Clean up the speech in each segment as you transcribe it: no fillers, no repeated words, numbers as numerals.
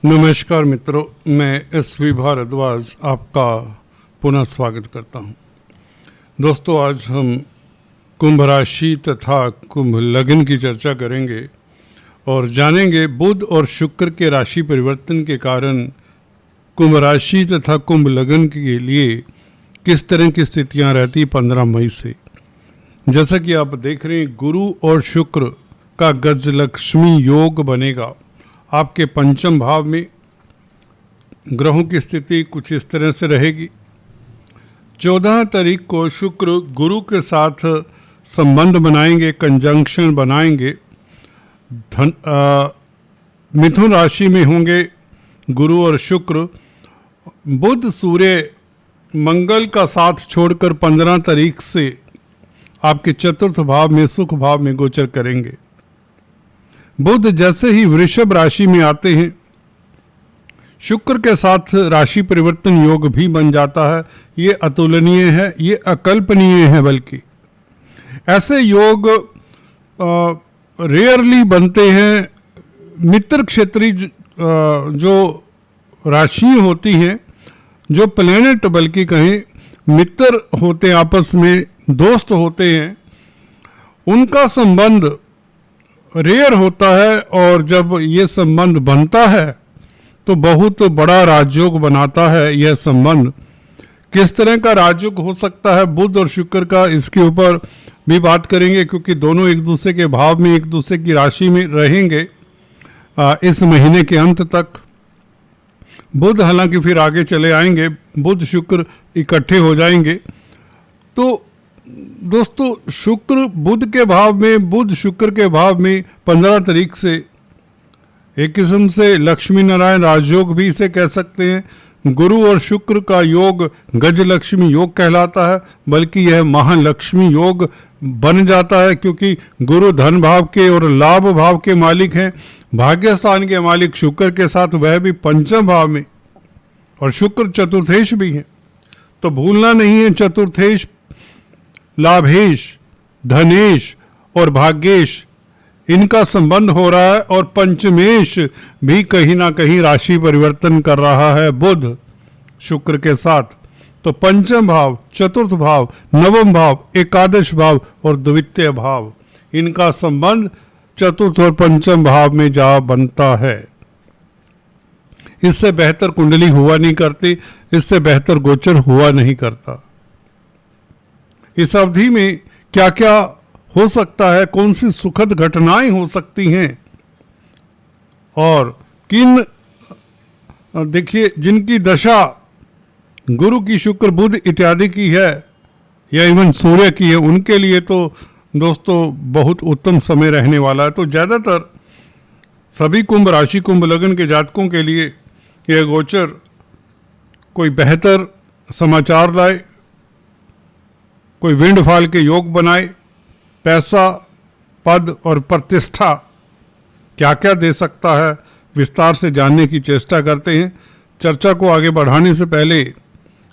नमस्कार मित्रों, मैं एस.वी. भारद्वाज आपका पुनः स्वागत करता हूं। दोस्तों, आज हम कुंभ राशि तथा कुंभ लग्न की चर्चा करेंगे और जानेंगे बुध और शुक्र के राशि परिवर्तन के कारण कुंभ राशि तथा कुंभ लग्न के लिए किस तरह की स्थितियां रहती 15 मई से। जैसा कि आप देख रहे हैं, गुरु और शुक्र का गजलक्ष्मी योग बनेगा। आपके पंचम भाव में ग्रहों की स्थिति कुछ इस तरह से रहेगी। 14 तारीख को शुक्र गुरु के साथ संबंध बनाएंगे, कंजंक्शन बनाएंगे। मिथुन राशि में होंगे गुरु और शुक्र। बुध सूर्य मंगल का साथ छोड़कर 15 तारीख से आपके चतुर्थ भाव में सुख भाव में गोचर करेंगे। बुध जैसे ही वृषभ राशि में आते हैं, शुक्र के साथ राशि परिवर्तन योग भी बन जाता है। ये अतुलनीय है, ये अकल्पनीय है। बल्कि ऐसे योग रेयरली बनते हैं। मित्र क्षेत्रीय जो राशि होती हैं, जो प्लेनेट बल्कि कहें मित्र होते हैं, आपस में दोस्त होते हैं, उनका संबंध रेयर होता है। और जब ये संबंध बनता है तो बहुत बड़ा राजयोग बनाता है। यह संबंध किस तरह का राजयोग हो सकता है बुध और शुक्र का, इसके ऊपर भी बात करेंगे, क्योंकि दोनों एक दूसरे के भाव में, एक दूसरे की राशि में रहेंगे इस महीने के अंत तक। बुध हालांकि फिर आगे चले आएंगे, बुध शुक्र इकट्ठे हो जाएंगे। तो दोस्तों, शुक्र बुध के भाव में, बुध शुक्र के भाव में 15 तारीख से एक किस्म से लक्ष्मी नारायण राजयोग भी इसे कह सकते हैं। गुरु और शुक्र का योग गजलक्ष्मी योग कहलाता है, बल्कि यह महालक्ष्मी योग बन जाता है, क्योंकि गुरु धन भाव के और लाभ भाव के मालिक हैं। भाग्यस्थान के मालिक शुक्र के साथ वह भी पंचम भाव में, और शुक्र चतुर्थेश भी है। तो भूलना नहीं है, चतुर्थेश लाभेश, धनेश और भाग्येश, इनका संबंध हो रहा है। और पंचमेश भी कहीं ना कहीं राशि परिवर्तन कर रहा है बुध शुक्र के साथ। तो पंचम भाव, चतुर्थ भाव, नवम भाव, एकादश भाव और द्वितीय भाव, इनका संबंध चतुर्थ और पंचम भाव में जा बनता है। इससे बेहतर कुंडली हुआ नहीं करती, इससे बेहतर गोचर हुआ नहीं करता। इस अवधि में क्या क्या हो सकता है, कौन सी सुखद घटनाएं हो सकती हैं, और किन, देखिए, जिनकी दशा गुरु की, शुक्र, बुध इत्यादि की है, या इवन सूर्य की है, उनके लिए तो दोस्तों बहुत उत्तम समय रहने वाला है। तो ज़्यादातर सभी कुंभ राशि, कुंभ लग्न के जातकों के लिए यह गोचर कोई बेहतर समाचार लाए, कोई विंडफॉल के योग बनाए। पैसा, पद और प्रतिष्ठा क्या क्या दे सकता है, विस्तार से जानने की चेष्टा करते हैं। चर्चा को आगे बढ़ाने से पहले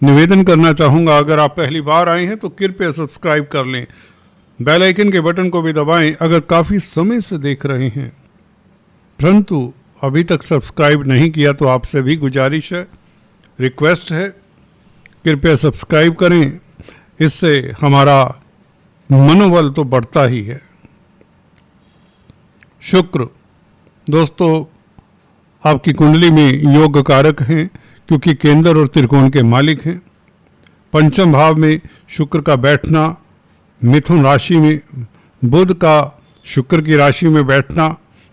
निवेदन करना चाहूँगा, अगर आप पहली बार आए हैं तो कृपया सब्सक्राइब कर लें, बेल आइकन के बटन को भी दबाएं। अगर काफ़ी समय से देख रहे हैं परंतु अभी तक सब्सक्राइब नहीं किया, तो आपसे भी गुजारिश है, रिक्वेस्ट है, कृपया सब्सक्राइब करें। इससे हमारा मनोबल तो बढ़ता ही है। शुक्र दोस्तों आपकी कुंडली में योग कारक हैं, क्योंकि केंद्र और त्रिकोण के मालिक हैं। पंचम भाव में शुक्र का बैठना, मिथुन राशि में बुध का शुक्र की राशि में बैठना,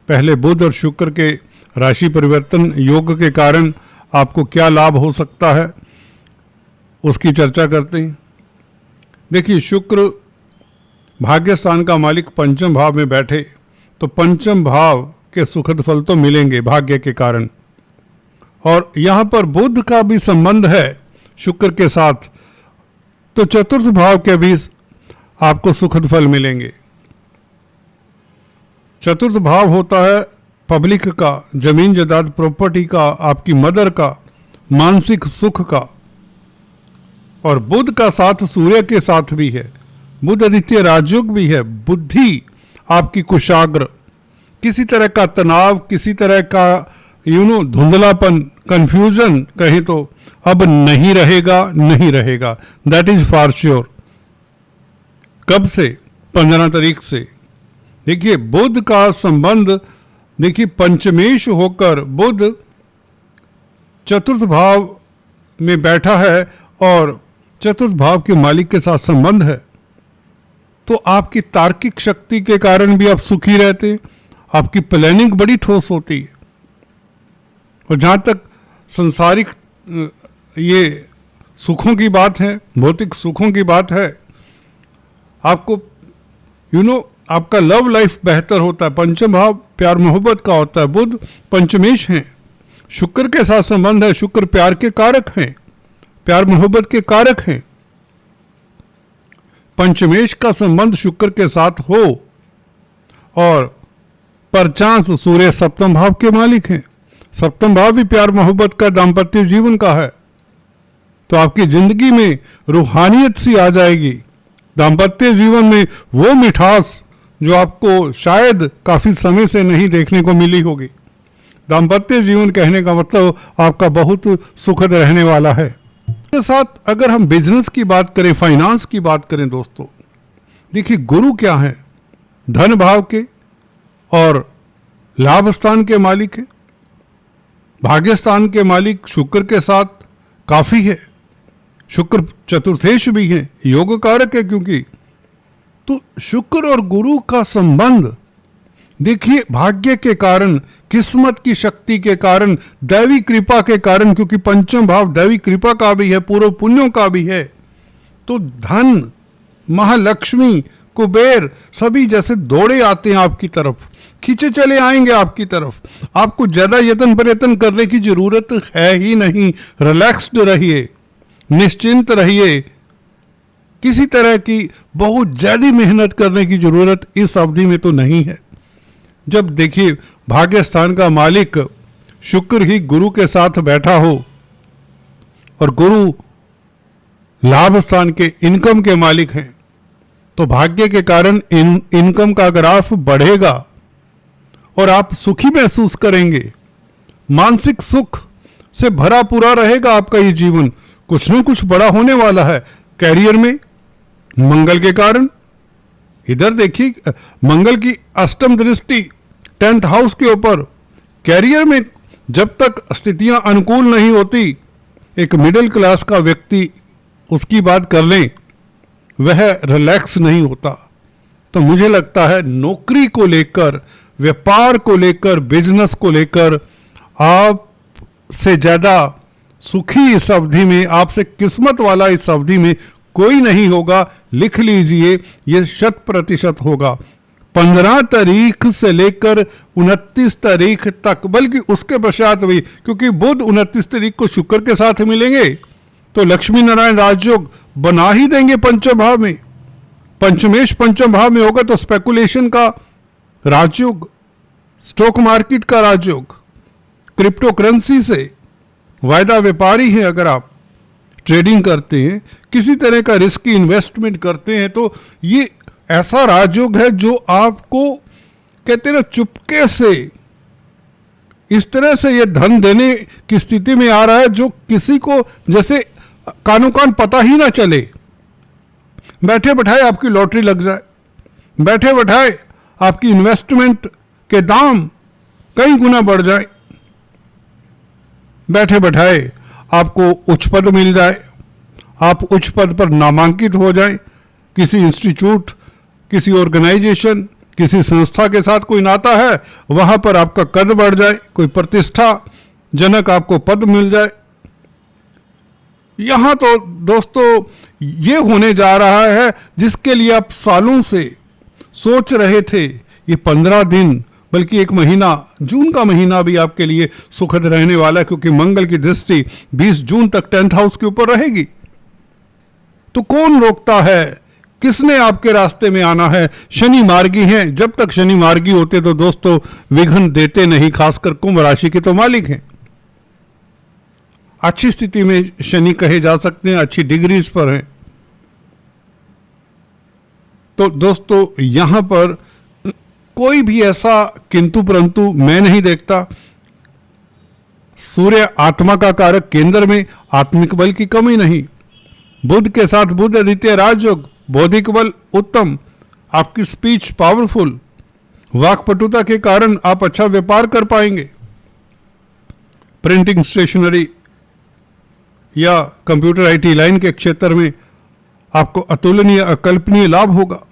पहले बुध और शुक्र के राशि परिवर्तन योग के कारण आपको क्या लाभ हो सकता है, उसकी चर्चा करते हैं। देखिए, शुक्र भाग्यस्थान का मालिक पंचम भाव में बैठे तो पंचम भाव के सुखद फल तो मिलेंगे भाग्य के कारण। और यहाँ पर बुध का भी संबंध है शुक्र के साथ, तो चतुर्थ भाव के भी आपको सुखद फल मिलेंगे। चतुर्थ भाव होता है पब्लिक का, जमीन जायदाद प्रॉपर्टी का, आपकी मदर का, मानसिक सुख का। और बुध का साथ सूर्य के साथ भी है, बुध आदित्य राजयोग भी है। बुद्धि आपकी कुशाग्र, किसी तरह का तनाव, किसी तरह का धुंधलापन, कंफ्यूजन कहें तो अब नहीं रहेगा, नहीं रहेगा। That is for sure. कब से? 15 तारीख से। देखिए बुध का संबंध, देखिए पंचमेश होकर बुध चतुर्थ भाव में बैठा है और चतुर्थ भाव के मालिक के साथ संबंध है। तो आपकी तार्किक शक्ति के कारण भी आप सुखी रहते हैं, आपकी प्लानिंग बड़ी ठोस होती है। और जहां तक संसारिक ये सुखों की बात है, भौतिक सुखों की बात है, आपको आपका लव लाइफ बेहतर होता है। पंचम भाव प्यार मोहब्बत का होता है। बुध पंचमेश हैं, शुक्र के साथ संबंध है। शुक्र प्यार के कारक हैं, प्यार मोहब्बत के कारक हैं। पंचमेश का संबंध शुक्र के साथ हो और परचांस सूर्य सप्तम भाव के मालिक हैं। सप्तम भाव भी प्यार मोहब्बत का, दाम्पत्य जीवन का है। तो आपकी जिंदगी में रूहानियत सी आ जाएगी। दाम्पत्य जीवन में वो मिठास जो आपको शायद काफी समय से नहीं देखने को मिली होगी। दाम्पत्य जीवन कहने का मतलब आपका बहुत सुखद रहने वाला है। इसके साथ अगर हम बिजनेस की बात करें, फाइनेंस की बात करें दोस्तों, देखिए गुरु क्या है? धन भाव के और लाभ स्थान के मालिक है। भाग्य स्थान के मालिक शुक्र के साथ काफी है। शुक्र चतुर्थेश भी है, योग कारक है। क्योंकि तो शुक्र और गुरु का संबंध देखिए भाग्य के कारण, किस्मत की शक्ति के कारण, दैवी कृपा के कारण, क्योंकि पंचम भाव दैवी कृपा का भी है, पूर्व पुण्यों का भी है। तो धन, महालक्ष्मी, कुबेर सभी जैसे दौड़े आते हैं आपकी तरफ, खींचे चले आएंगे आपकी तरफ। आपको ज्यादा यत्न प्रयत्न करने की जरूरत है ही नहीं। रिलैक्स्ड रहिए, निश्चिंत रहिए। किसी तरह की बहुत ज्यादा मेहनत करने की जरूरत इस अवधि में तो नहीं है। जब देखिए भाग्य स्थान का मालिक शुक्र ही गुरु के साथ बैठा हो और गुरु लाभ स्थान के, इनकम के मालिक हैं, तो भाग्य के कारण इनकम का ग्राफ बढ़ेगा और आप सुखी महसूस करेंगे। मानसिक सुख से भरा पूरा रहेगा आपका ये जीवन। कुछ न कुछ बड़ा होने वाला है कैरियर में मंगल के कारण। इधर देखिए मंगल की अष्टम दृष्टि 10th हाउस के ऊपर। कैरियर में जब तक स्थितियां अनुकूल नहीं होती, एक मिडिल क्लास का व्यक्ति उसकी बात कर लें, वह रिलैक्स नहीं होता। तो मुझे लगता है नौकरी को लेकर, व्यापार को लेकर, बिजनेस को लेकर आप से ज्यादा सुखी इस अवधि में, आपसे किस्मत वाला इस अवधि में कोई नहीं होगा। लिख लीजिए, यह 100% होगा। 15 तारीख से लेकर 29 तारीख तक, बल्कि उसके पश्चात भी, क्योंकि बुध 29 तारीख को शुक्र के साथ मिलेंगे तो लक्ष्मी नारायण राजयोग बना ही देंगे पंचम भाव में। पंचमेश पंचम भाव में होगा तो स्पेकुलेशन का राजयोग, स्टॉक मार्केट का राजयोग, क्रिप्टो करेंसी से वायदा व्यापारी हैं, अगर आप ट्रेडिंग करते हैं, किसी तरह का रिस्की इन्वेस्टमेंट करते हैं, तो ये ऐसा राजयोग है जो आपको कहते हैं ना चुपके से इस तरह से ये धन देने की स्थिति में आ रहा है जो किसी को जैसे कानो कान पता ही ना चले। बैठे बैठाए आपकी लॉटरी लग जाए, बैठे बैठाए आपकी इन्वेस्टमेंट के दाम कई गुना बढ़ जाए, बैठे बैठाए आपको उच्च पद मिल जाए, आप उच्च पद पर नामांकित हो जाए, किसी इंस्टीट्यूट, किसी ऑर्गेनाइजेशन, किसी संस्था के साथ कोई नाता है, वहां पर आपका कद बढ़ जाए, कोई प्रतिष्ठा जनक आपको पद मिल जाए। यहां तो दोस्तों ये होने जा रहा है जिसके लिए आप सालों से सोच रहे थे। ये 15 दिन बल्कि एक महीना, जून का महीना भी आपके लिए सुखद रहने वाला है, क्योंकि मंगल की दृष्टि 20 जून तक 10th हाउस के ऊपर रहेगी। तो कौन रोकता है? किसने आपके रास्ते में आना है? शनि मार्गी हैं। जब तक शनि मार्गी होते तो दोस्तों विघ्न देते नहीं, खासकर कुंभ राशि के तो मालिक हैं। अच्छी स्थिति में शनि कहे जा सकते हैं, अच्छी डिग्रीज पर हैं। तो दोस्तों यहां पर कोई भी ऐसा किंतु परंतु मैं नहीं देखता। सूर्य आत्मा का कारक, केंद्र में आत्मिक बल की कमी नहीं। बुध के साथ बुध आदित्य राजयोग, बौद्धिक बल उत्तम, आपकी स्पीच पावरफुल, वाक्पटुता के कारण आप अच्छा व्यापार कर पाएंगे। प्रिंटिंग, स्टेशनरी या कंप्यूटर आईटी लाइन के क्षेत्र में आपको अतुलनीय अकल्पनीय लाभ होगा।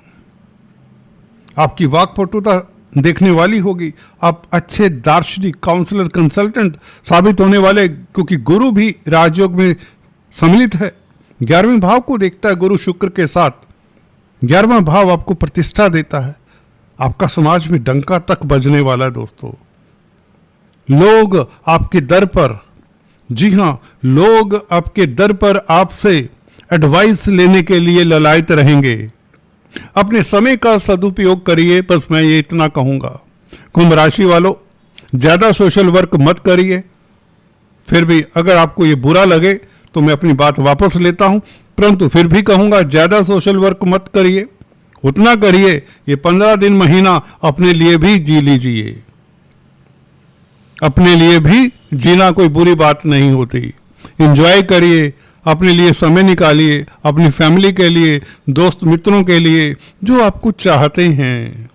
आपकी वाक्पटुता देखने वाली होगी। आप अच्छे दार्शनिक, काउंसलर, कंसल्टेंट साबित होने वाले, क्योंकि गुरु भी राजयोग में सम्मिलित है। 11वें भाव को देखता है गुरु शुक्र के साथ। 11वां भाव आपको प्रतिष्ठा देता है। आपका समाज में डंका तक बजने वाला है दोस्तों। लोग आपके दर पर, जी हां, लोग आपके दर पर आपसे एडवाइस लेने के लिए ललायत रहेंगे। अपने समय का सदुपयोग करिए, बस मैं ये इतना कहूंगा। कुंभ राशि वालों, ज्यादा सोशल वर्क मत करिए। फिर भी अगर आपको ये बुरा लगे तो मैं अपनी बात वापस लेता हूं, परंतु फिर भी कहूंगा ज्यादा सोशल वर्क मत करिए। उतना करिए, ये 15 दिन महीना अपने लिए भी जी लीजिए। अपने लिए भी जीना कोई बुरी बात नहीं होती। एंजॉय करिए, अपने लिए समय निकालिए, अपनी फैमिली के लिए, दोस्त मित्रों के लिए, जो आपको चाहते हैं।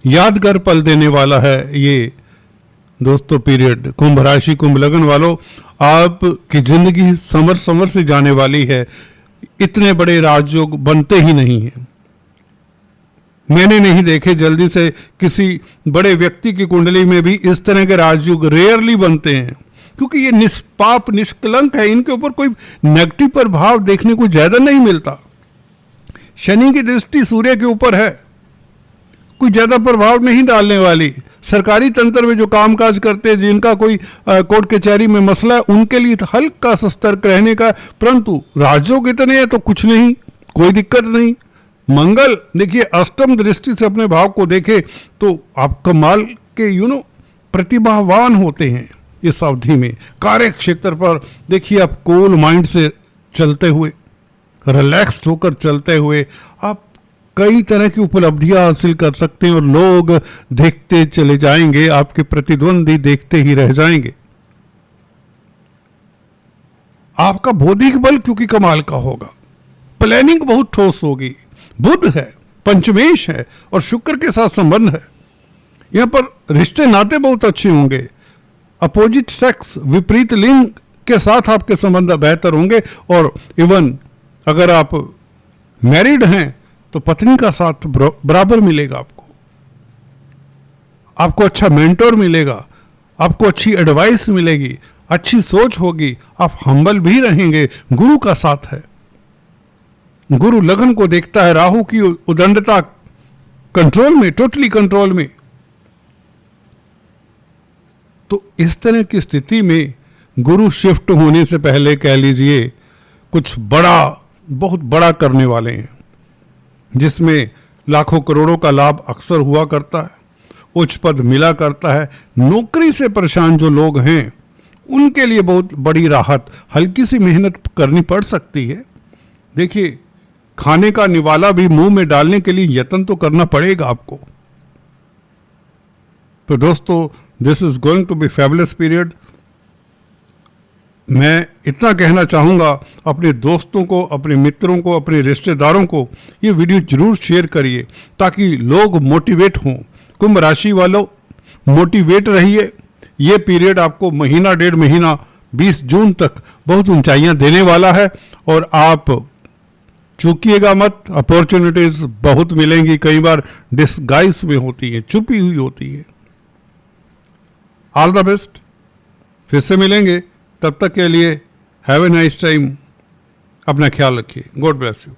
यादगार पल देने वाला है ये दोस्तों पीरियड। कुंभ राशि, कुंभ लगन वालों, आपकी जिंदगी समर समर से जाने वाली है। इतने बड़े राजयोग बनते ही नहीं हैं। मैंने नहीं देखे जल्दी से किसी बड़े व्यक्ति की कुंडली में भी इस तरह के राजयोग रेयरली बनते हैं, क्योंकि ये निष्पाप, निष्कलंक है। इनके ऊपर कोई नेगेटिव प्रभाव देखने को ज्यादा नहीं मिलता। शनि की दृष्टि सूर्य के ऊपर है, कोई ज्यादा प्रभाव नहीं डालने वाली। सरकारी तंत्र में जो कामकाज करते हैं, जिनका कोई कोर्ट कचहरी में मसला है, उनके लिए तो हल्का सा सतर्क रहने का, परंतु राजयोग इतने हैं तो कुछ नहीं, कोई दिक्कत नहीं। मंगल देखिए अष्टम दृष्टि से अपने भाव को देखे तो आप कमाल के प्रतिभावान होते हैं इस अवधि में। कार्य क्षेत्र पर देखिए आप कूल माइंड से चलते हुए, रिलैक्स्ड होकर चलते हुए आप कई तरह की उपलब्धियां हासिल कर सकते हैं और लोग देखते चले जाएंगे, आपके प्रतिद्वंदी देखते ही रह जाएंगे। आपका बौद्धिक बल क्योंकि कमाल का होगा, प्लानिंग बहुत ठोस होगी। बुध है, पंचमेश है और शुक्र के साथ संबंध है। यहां पर रिश्ते नाते बहुत अच्छे होंगे। अपोजिट सेक्स, विपरीत लिंग के साथ आपके संबंध बेहतर होंगे। और इवन अगर आप मैरिड हैं तो पत्नी का साथ बराबर मिलेगा। आपको अच्छा मेंटोर मिलेगा, आपको अच्छी एडवाइस मिलेगी, अच्छी सोच होगी, आप हम्बल भी रहेंगे। गुरु का साथ है। गुरु लगन को देखता है, राहु की उदंडता कंट्रोल में, टोटली कंट्रोल में। तो इस तरह की स्थिति में गुरु शिफ्ट होने से पहले कह लीजिए कुछ बड़ा, बहुत बड़ा करने वाले हैं, जिसमें लाखों करोड़ों का लाभ अक्सर हुआ करता है, उच्च पद मिला करता है। नौकरी से परेशान जो लोग हैं उनके लिए बहुत बड़ी राहत, हल्की सी मेहनत करनी पड़ सकती है। देखिए खाने का निवाला भी मुंह में डालने के लिए यत्न तो करना पड़ेगा आपको। तो दोस्तों, this is going to be fabulous period. मैं इतना कहना चाहूँगा, अपने दोस्तों को, अपने मित्रों को, अपने रिश्तेदारों को ये वीडियो जरूर शेयर करिए ताकि लोग मोटिवेट हों। कुंभ राशि वालों, मोटिवेट रहिए। ये पीरियड आपको महीना, 1.5 महीना, 20 जून तक बहुत ऊंचाइयां देने वाला है और आप चूकिएगा मत। अपॉर्चुनिटीज बहुत मिलेंगी, कई बार डिस्गाइज में होती हैं, छुपी हुई होती हैं। All the best. फिर से मिलेंगे, तब तक के लिए हैव ए नाइस टाइम। अपना ख्याल रखिए। God bless you.